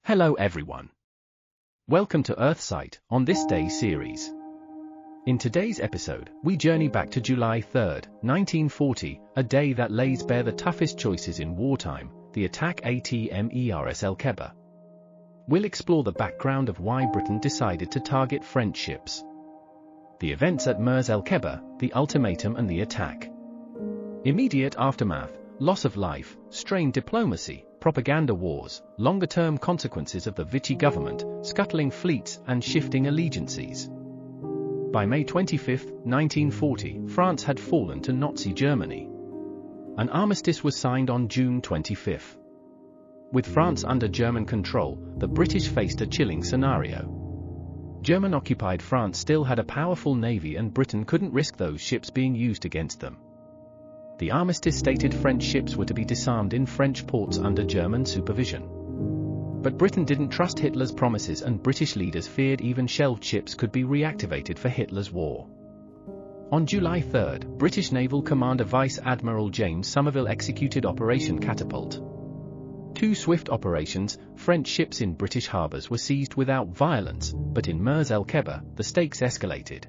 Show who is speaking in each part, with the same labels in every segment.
Speaker 1: Hello everyone. Welcome to Earthsight on this day series. In today's episode, we journey back to July 3, 1940, a day that lays bare the toughest choices in wartime, the attack at mers-el-Kébir. We'll explore the background of why Britain decided to target French ships, the events at Mers-el-Kébir, the ultimatum and the attack, immediate aftermath, loss of life, strained diplomacy, propaganda wars, longer-term consequences of the Vichy government, scuttling fleets and shifting allegiances. By May 25, 1940, France had fallen to Nazi Germany. An armistice was signed on June 25. With France under German control, the British faced a chilling scenario. German-occupied France still had a powerful navy and Britain couldn't risk those ships being used against them. The armistice stated French ships were to be disarmed in French ports under German supervision. But Britain didn't trust Hitler's promises and British leaders feared even shelved ships could be reactivated for Hitler's war. On July 3, British Naval Commander Vice Admiral James Somerville executed Operation Catapult. Two swift operations, French ships in British harbours were seized without violence, but in Mers-el-Kébir, the stakes escalated.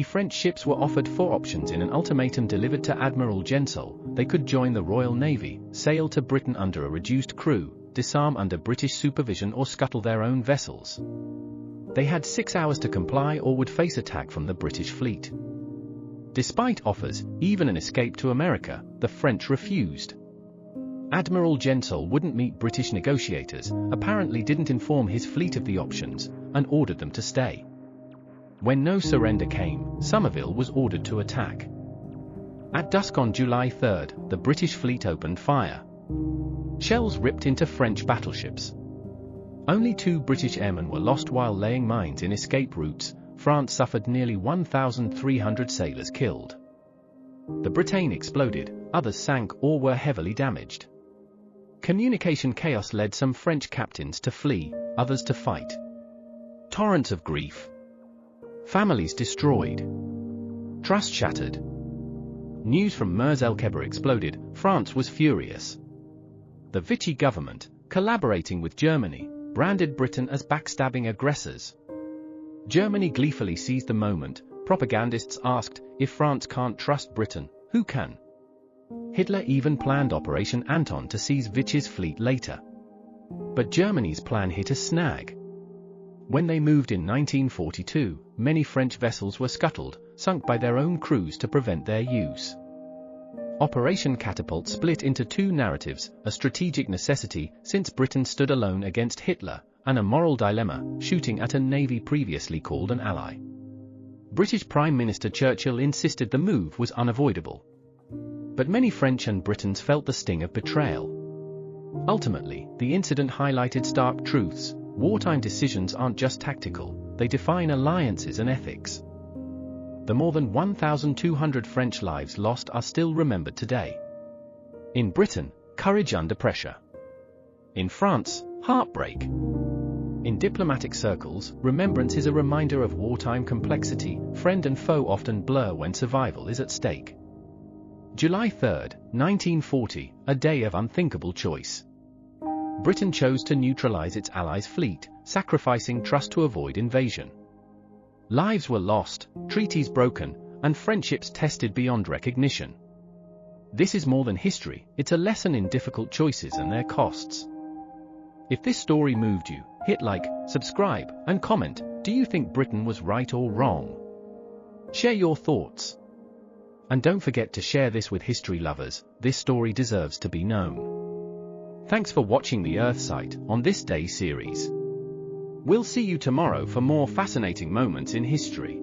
Speaker 1: French ships were offered four options in an ultimatum delivered to Admiral Gensel. They could join the Royal Navy, sail to Britain under a reduced crew, disarm under British supervision or scuttle their own vessels. They had 6 hours to comply or would face attack from the British fleet. Despite offers, even an escape to America, the French refused. Admiral Gensel wouldn't meet British negotiators, apparently didn't inform his fleet of the options, and ordered them to stay. When no surrender came, Somerville was ordered to attack. At dusk on July 3, the British fleet opened fire. Shells ripped into French battleships. Only 2 British airmen were lost while laying mines in escape routes. France suffered nearly 1,300 sailors killed. The Bretagne exploded, others sank or were heavily damaged. Communication chaos led some French captains to flee, others to fight. Torrents of grief. Families destroyed. Trust shattered. News from Mers-el-Kébir exploded. France was furious. The Vichy government, collaborating with Germany, branded Britain as backstabbing aggressors. Germany gleefully seized the moment. Propagandists asked, if France can't trust Britain, who can? Hitler even planned Operation Anton to seize Vichy's fleet later. But Germany's plan hit a snag. When they moved in 1942, many French vessels were scuttled, sunk by their own crews to prevent their use. Operation Catapult split into 2 narratives, a strategic necessity, since Britain stood alone against Hitler, and a moral dilemma, shooting at a navy previously called an ally. British Prime Minister Churchill insisted the move was unavoidable. But many French and Britons felt the sting of betrayal. Ultimately, the incident highlighted stark truths. Wartime decisions aren't just tactical, they define alliances and ethics. The more than 1,200 French lives lost are still remembered today. In Britain, courage under pressure. In France, heartbreak. In diplomatic circles, remembrance is a reminder of wartime complexity. Friend and foe often blur when survival is at stake. July 3, 1940, a day of unthinkable choice. Britain chose to neutralize its allies' fleet, sacrificing trust to avoid invasion. Lives were lost, treaties broken, and friendships tested beyond recognition. This is more than history, it's a lesson in difficult choices and their costs. If this story moved you, hit like, subscribe, and comment. Do you think Britain was right or wrong? Share your thoughts. And don't forget to share this with history lovers. This story deserves to be known. Thanks for watching the Earthsight on this day series. We'll see you tomorrow for more fascinating moments in history.